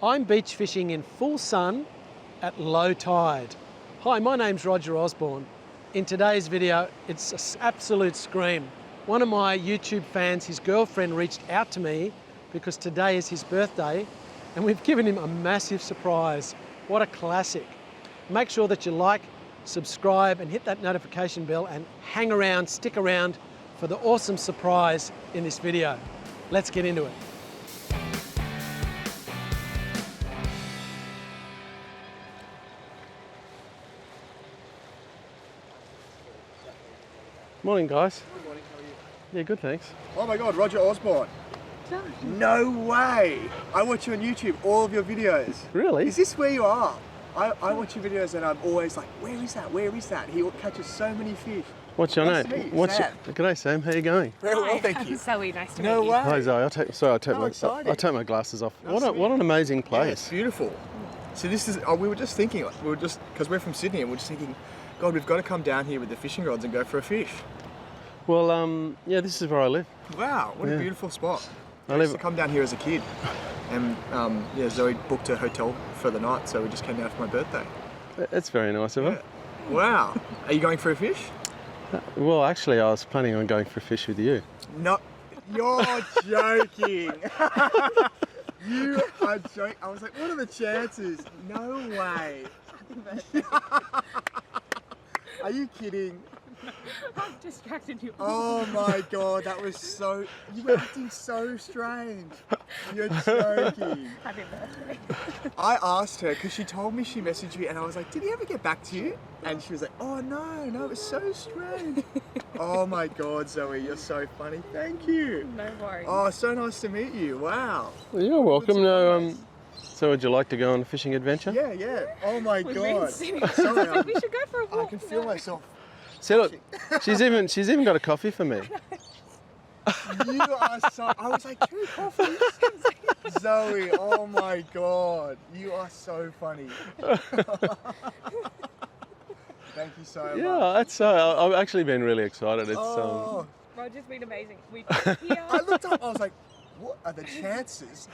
I'm beach fishing in full sun at low tide. Hi, my name's Roger Osborne. In today's video, it's an absolute scream. One of my YouTube fans, his girlfriend, reached out to me because today is his birthday and we've given him a massive surprise. What a classic. Make sure that you like, subscribe and hit that notification bell and hang around, stick around for the awesome surprise in this video. Let's get into it. Morning, guys. Good morning, how are you? Yeah, good, thanks. Oh my God, Roger Osborne. No way! I watch you on YouTube, all of your videos. Really? Is this where you are? I watch your videos and I'm always like, where is that? Where is that? He catches so many fish. What's your Nice name? to meet you, Sam. G'day, Sam. How you going? Very well, thank you. I'm Zoe, nice to meet No you. way! Hi, Zoe. I'll take my glasses off. Nice to meet What an amazing Yeah, it's place. beautiful. So this is, we were just thinking, because we're from Sydney and we're just thinking, God, we've got to come down here with the fishing rods and go for a fish. Well, yeah, this is where I live. Wow, what Yeah. a beautiful spot. I I used live- to come down here as a kid and yeah, Zoe booked a hotel for the night, so we just came down for my birthday. It's very nice of her. Wow, are you going for a fish? Well, actually, I was planning on going for a fish with you. No, you're joking. You are joking. I was like, what are the chances? No way. Are you kidding? I've distracted you. Oh my God, that was so, you were acting so strange. You're joking. Happy birthday. I asked her, because she told me she messaged you, and I was like, did he ever get back to you? And she was like, oh no, it was so strange. Oh my God, Zoe, you're so funny. Thank you. No worries. Oh, so nice to meet you. Wow. Well, you're welcome. No, so would you like to go on a fishing adventure? Yeah, yeah. Oh my We've been God. sitting. Sorry, Like, we should go for a walk. I can feel myself. See, look, she's even got a coffee for me. You are so, I was like, 2 coffees? Zoe, oh my God. You are so funny. Thank you so much. Yeah, that's. I've actually been really excited. It's Oh, Roger's been amazing. We've I been here. looked up, I was like, what are the chances?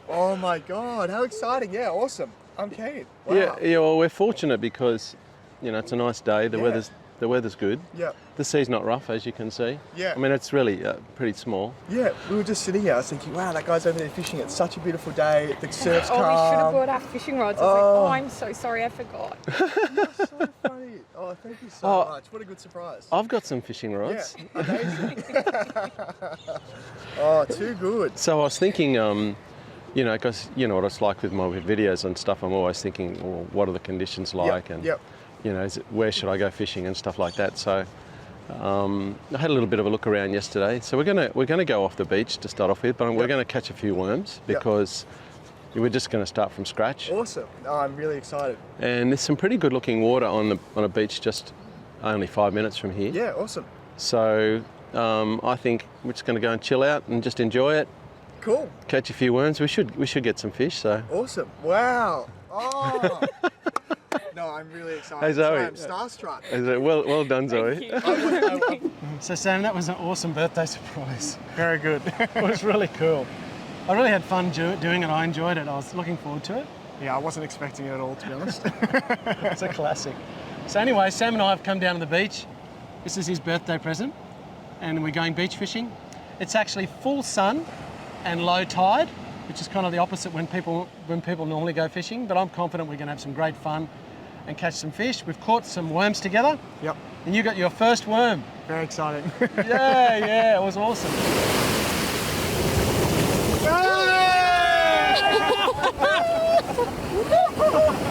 Oh my God, how exciting. Yeah, awesome. I'm keen. Wow. yeah. Well, we're fortunate because, you know, it's a nice day. The Yeah. weather's good. Yeah. The sea's not rough, as you can see. Yeah. I mean, it's really pretty small. Yeah, we were just sitting here. I was thinking, wow, that guy's over there fishing. It's such a beautiful day. The surf's Oh, we should have calm. brought our fishing rods. I was like, oh, I'm so sorry, I forgot. You're so funny. Oh, thank you so much. What a good surprise. I've got some fishing rods. Yeah, amazing. Oh, too good. So I was thinking, you know, because you know what it's like with my videos and stuff. I'm always thinking, well, what are the conditions like, and yep. you know, where should I go fishing and stuff like that. So I had a little bit of a look around yesterday. So we're gonna go off the beach to start off with, but we're going to catch a few worms because we're just going to start from scratch. Awesome. Oh, I'm really excited. And there's some pretty good looking water on a beach just only 5 minutes from here. Yeah, awesome. So I think we're just going to go and chill out and just enjoy it. Cool. Catch a few worms. We should get some fish. So. Awesome. Wow. Oh. No, I'm really excited. Hey, Zoe. Sorry, I'm starstruck. Is it well done, Zoe? Thank you. So Sam, that was an awesome birthday surprise. Very good. It was really cool. I really had fun doing it. I enjoyed it. I was looking forward to it. Yeah, I wasn't expecting it at all, to be honest. It's a classic. So anyway, Sam and I have come down to the beach. This is his birthday present, and we're going beach fishing. It's actually full sun and low tide, which is kind of the opposite when people normally go fishing. But I'm confident we're going to have some great fun and catch some fish. We've caught some worms together. Yep, And you got your first worm. very exciting. Yeah, it was awesome.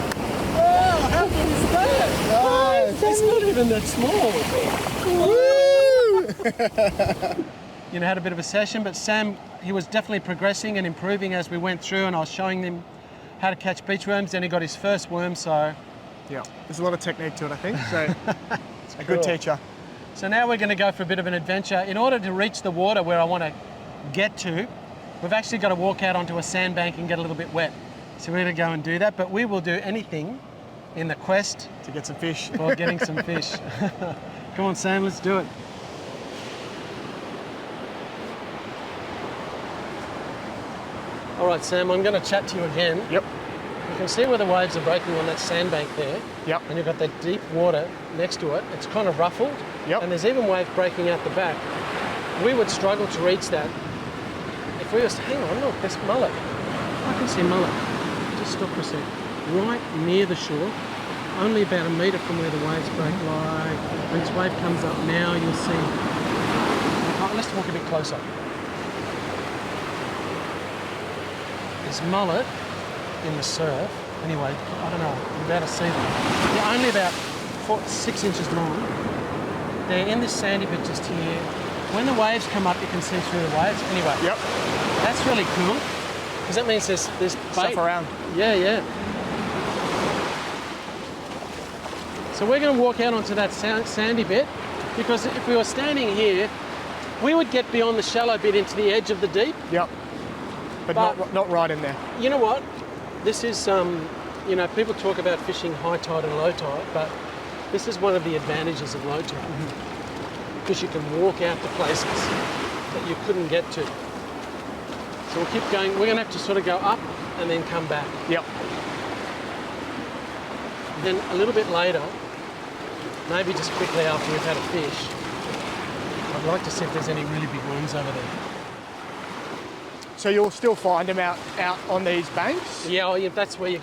How good is that? It's not even that small. You know, had a bit of a session, but Sam, he was definitely progressing and improving as we went through, and I was showing him how to catch beach worms. Then he got his first worm, so. Yeah, there's a lot of technique to it, I think, so a good teacher. So now we're going to go for a bit of an adventure. In order to reach the water where I want to get to, we've actually got to walk out onto a sandbank and get a little bit wet. So we're going to go and do that, but we will do anything in the quest To get some fish. for getting some fish. Come on, Sam, let's do it. All right, Sam, I'm going to chat to you again. Yep. You can see where the waves are breaking on that sandbank there. Yep. And you've got that deep water next to it. It's kind of ruffled. Yep. And there's even waves breaking out the back. We would struggle to reach that. If we were, hang on, look, there's mullet. I can see mullet. Just stop for a sec. Right near the shore, only about a metre from where the waves break. Like, when this wave comes up now, you'll see. Oh, let's walk a bit closer. There's mullet in the surf. Anyway, I don't know, you're about to see them. They're only about 6 inches long. They're in this sandy bit just here. When the waves come up, you can see through the waves. Anyway, Yep. that's really cool, because that means there's bait. Stuff around. Yeah, yeah. So we're going to walk out onto that sandy bit, because if we were standing here, we would get beyond the shallow bit into the edge of the deep. Yep. But not right in there. You know what? This is, you know, people talk about fishing high tide and low tide, but this is one of the advantages of low tide, because you can walk out to places that you couldn't get to. So we'll keep going. We're going to have to sort of go up and then come back. Yep. Then a little bit later, maybe just quickly after we've had a fish, I'd like to see if there's any really big worms over there. So you'll still find them out on these banks? Yeah, well, yeah, that's where you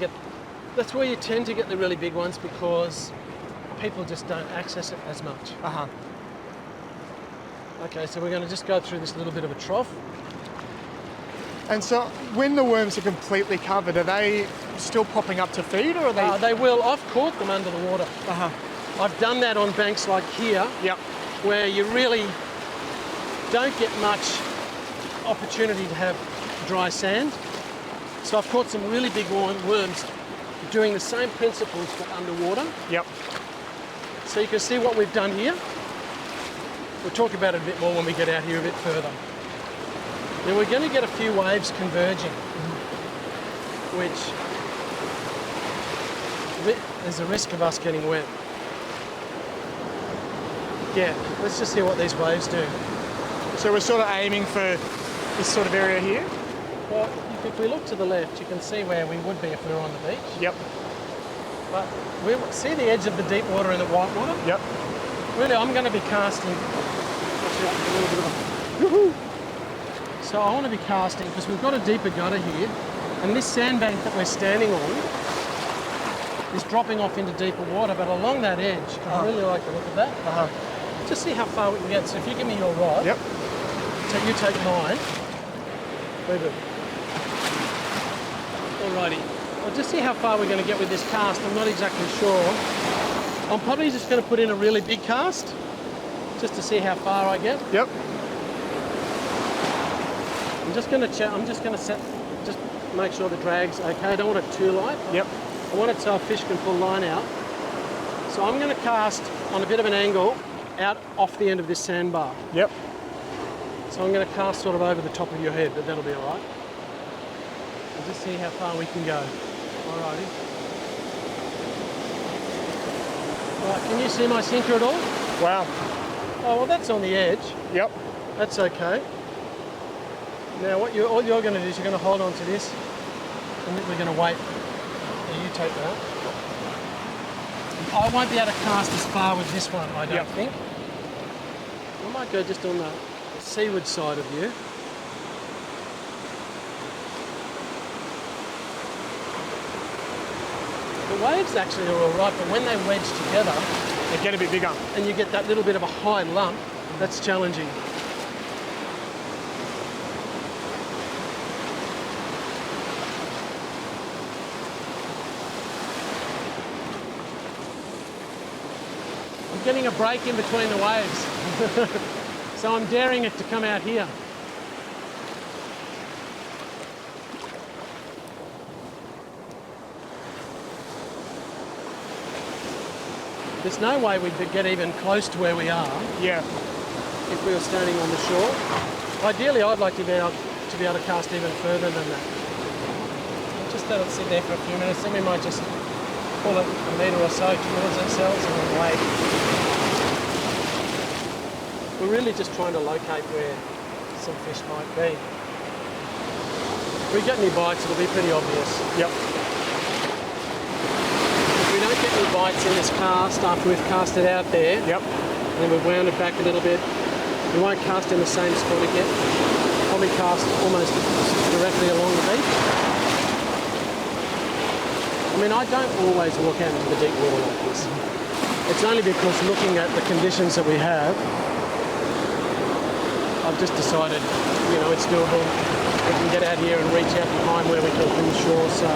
tend to get the really big ones, because people just don't access it as much. Uh-huh. Okay, so we're going to just go through this little bit of a trough. And so when the worms are completely covered, are they still popping up to feed, or are they? They will. I've caught them under the water. Uh-huh. I've done that on banks like here, Yep. where you really don't get much opportunity to have dry sand. So I've caught some really big worms doing the same principles but underwater. Yep. So you can see what we've done here. We'll talk about it a bit more when we get out here a bit further. Now we're going to get a few waves converging, which there's a risk of us getting wet. Yeah, let's just see what these waves do. So we're sort of aiming for this sort of area here? Well, if we look to the left, you can see where we would be if we were on the beach. Yep. But we see the edge of the deep water and the white water? Yep. Really, I'm going to be casting. So I want to be casting because we've got a deeper gutter here, and this sandbank that we're standing on is dropping off into deeper water, but along that edge, I really like the look of that. Just see how far we can get. So if you give me your rod, Yep. so you take mine. Very good. Alrighty. Well, just see how far we're going to get with this cast. I'm not exactly sure. I'm probably just going to put in a really big cast, just to see how far I get. Yep. I'm just going to just make sure the drag's okay. I don't want it too light. Yep. I want it so a fish can pull line out. So I'm going to cast on a bit of an angle out off the end of this sandbar. Yep. So I'm going to cast sort of over the top of your head, but that'll be all right. We'll just see how far we can go. Alrighty. Right, can you see my sinker at all? Wow. Oh, well, that's on the edge. Yep. That's okay. Now, all you're going to do is you're going to hold on to this, and then we're going to wait. Yeah, you take that. I won't be able to cast as far with this one, I don't think. I might go just on the seaward side of you. The waves actually are all right, but when they wedge together, They get a bit bigger. and you get that little bit of a high lump, that's challenging. I'm getting a break in between the waves. So I'm daring it to come out here. There's no way we'd get even close to where we are Yeah. if we were standing on the shore. Ideally, I'd like to be able to cast even further than that. Just let it sit there for a few minutes, then we might just pull it a metre or so towards ourselves and then wait. We're really just trying to locate where some fish might be. If we get any bites, it'll be pretty obvious. Yep. If we don't get any bites in this cast after we've cast it out there, Yep. and then we've wound it back a little bit, we won't cast in the same spot again. Probably cast almost directly along the beach. I mean, I don't always walk out into the deep water like this. It's only because looking at the conditions that we have, I've just decided, you know, it's doable. We can get out here and reach out behind where we come from the shore. So,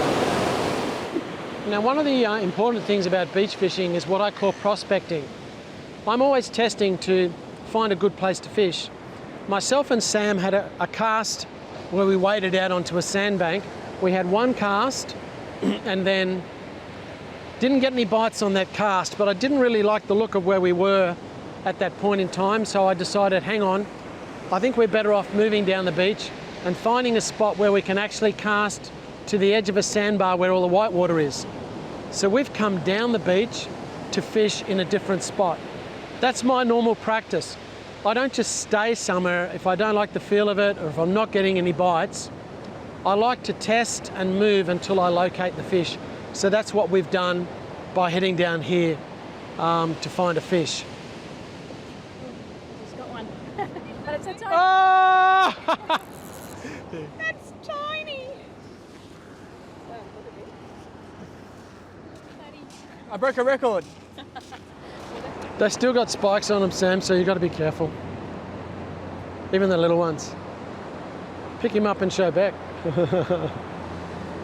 now one of the important things about beach fishing is what I call prospecting. I'm always testing to find a good place to fish. Myself and Sam had a cast where we waded out onto a sandbank. We had one cast and then didn't get any bites on that cast, but I didn't really like the look of where we were at that point in time, so I decided, hang on, I think we're better off moving down the beach and finding a spot where we can actually cast to the edge of a sandbar where all the whitewater is. So we've come down the beach to fish in a different spot. That's my normal practice. I don't just stay somewhere if I don't like the feel of it or if I'm not getting any bites. I like to test and move until I locate the fish. So that's what we've done by heading down here to find a fish. Just got one. But it's a tiny. Oh! That's tiny. Wow, look at this. I broke a record. They still got spikes on them, Sam, so you've got to be careful. Even the little ones. Pick him up and show back.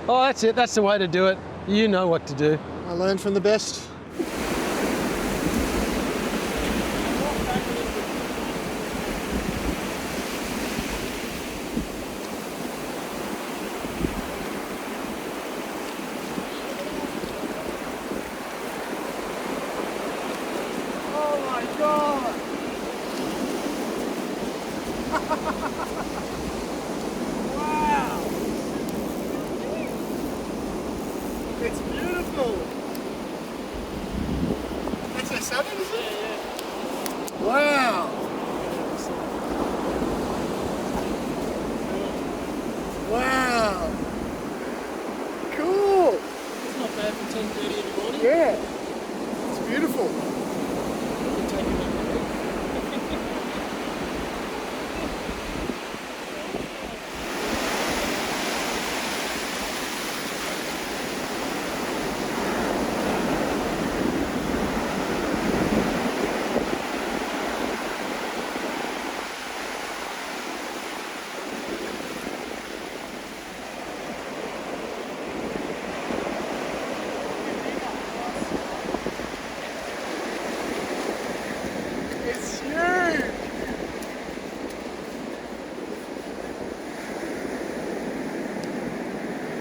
Oh, that's it. That's the way to do it. You know what to do. I learned from the best. Oh my god! Wow! It's beautiful! That's a salmon, is it? Yeah. Wow! Wow! Cool! It's not bad for 10:30 in the morning. Yeah! It's beautiful. It's huge!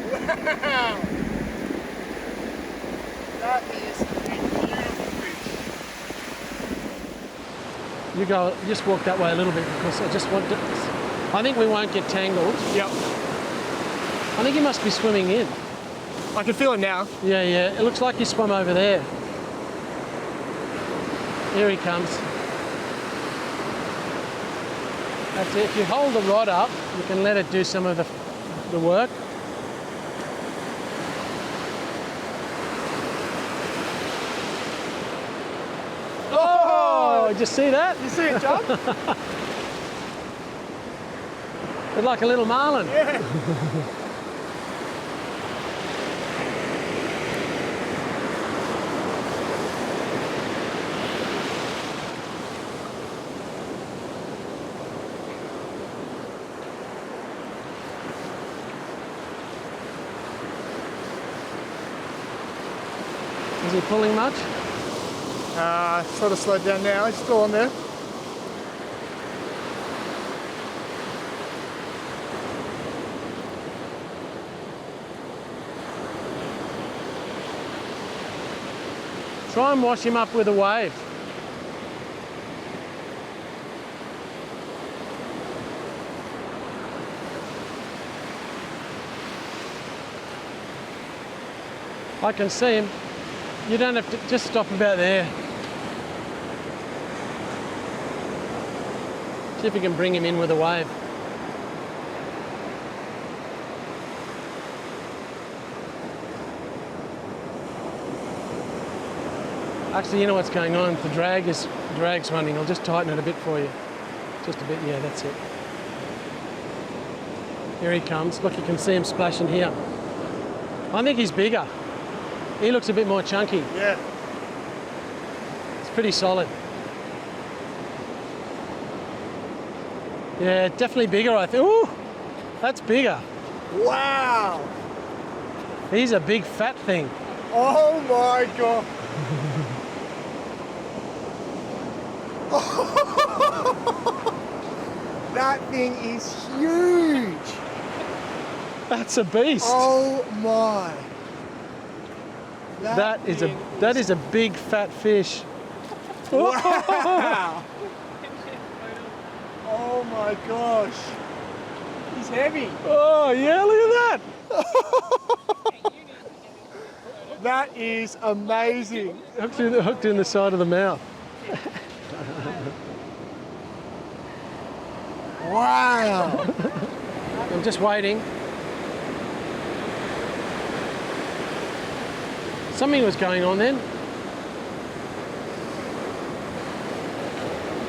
Wow! That is a beautiful fish. You go, just walk that way a little bit because I just want to, I think we won't get tangled. Yep. I think he must be swimming in. I can feel it now. Yeah, yeah. It looks like he swam over there. Here he comes. That's it. If you hold the rod up, you can let it do some of the work. Oh! Did you see that? You see it, John? It's like a little marlin. Yeah. Is he pulling much? Sort of slowed down now. He's still on there. Try and wash him up with a wave. I can see him. You don't have to, just stop about there. See if you can bring him in with a wave. Actually, you know what's going on? The drag's running. I'll just tighten it a bit for you. Just a bit, yeah, that's it. Here he comes. Look, you can see him splashing here. I think he's bigger. He looks a bit more chunky. Yeah. It's pretty solid. Yeah, definitely bigger, I think. Ooh, that's bigger. Wow. He's a big fat thing. Oh my God. That thing is huge. That's a beast. Oh my. That is a big fat fish. Wow. Oh my gosh. He's heavy. Oh yeah, look at that. That is amazing. Hooked in the side of the mouth. Wow. I'm just waiting. Something was going on then.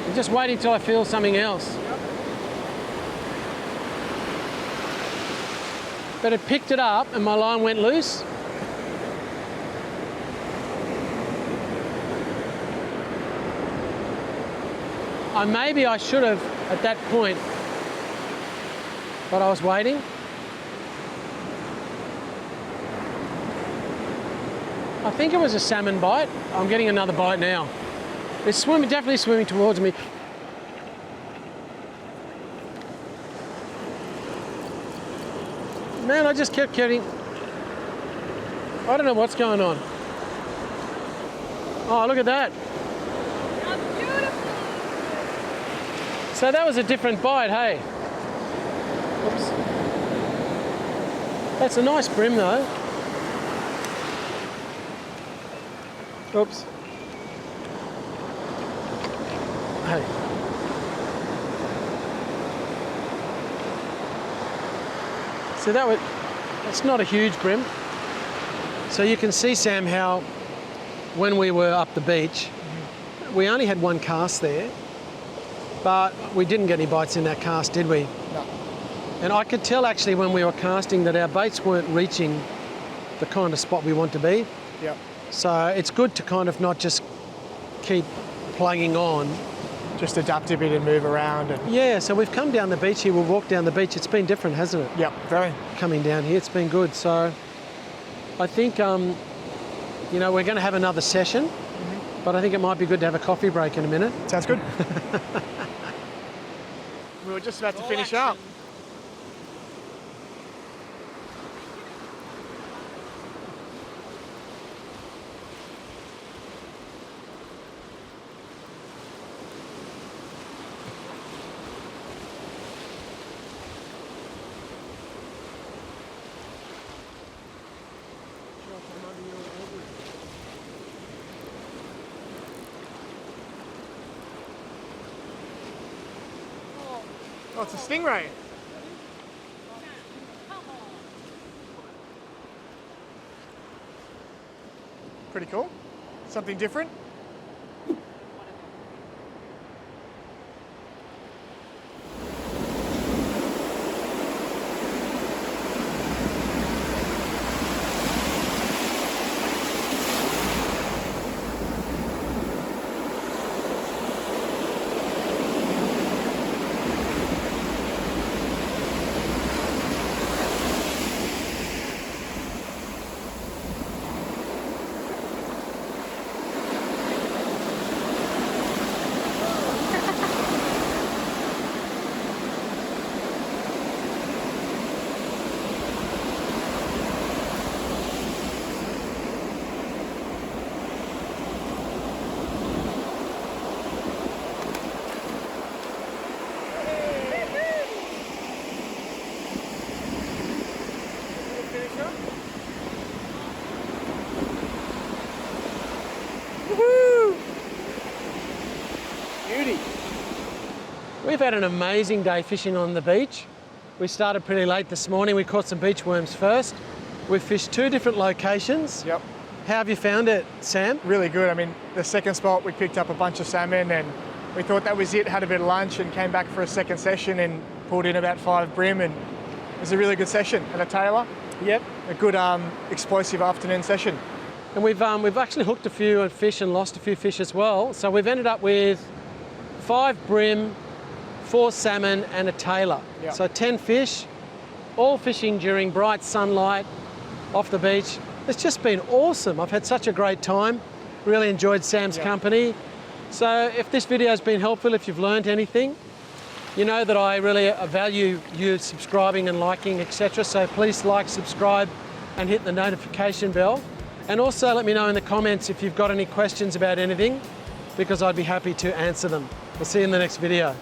I'm just waiting till I feel something else. But it picked it up and my line went loose. Maybe I should have at that point, but I was waiting. I think it was a salmon bite. I'm getting another bite now. It's swimming, definitely swimming towards me. Man, I just kept getting... I don't know what's going on. Oh, look at that. So that was a different bite, hey? Oops. That's a nice brim though. Oops. Hey. So that's not a huge brim. So you can see, Sam, how when we were up the beach, we only had one cast there, but we didn't get any bites in that cast, did we? No. And I could tell actually when we were casting that our baits weren't reaching the kind of spot we want to be. Yep. So it's good to kind of not just keep plugging on. Just adapt a bit and move around. And Yeah, so we've come down the beach here, we'll walk down the beach. It's been different, hasn't it? yep, very. Coming down here, it's been good. So I think, you know, we're going to have another session, but I think it might be good to have a coffee break in a minute. Sounds good. We were just about to finish up. Oh, it's a stingray. Pretty cool. Something different. Beauty. We've had an amazing day fishing on the beach. We started pretty late this morning. We caught some beach worms first. We've fished 2 different locations. Yep. How have you found it, Sam? Really good. I mean, the second spot we picked up a bunch of salmon and we thought that was it, had a bit of lunch and came back for a second session and pulled in about 5 brim, and it was a really good session. And a tailor, Yep. a good explosive afternoon session. And we've actually hooked a few fish and lost a few fish as well. So we've ended up with 5 brim, 4 salmon and a tailor. Yep. So 10 fish, all fishing during bright sunlight off the beach. It's just been awesome. I've had such a great time. Really enjoyed Sam's company. So if this video has been helpful, if you've learned anything, you know that I really value you subscribing and liking, etc. So please like, subscribe and hit the notification bell. And also let me know in the comments if you've got any questions about anything, because I'd be happy to answer them. We'll see you in the next video.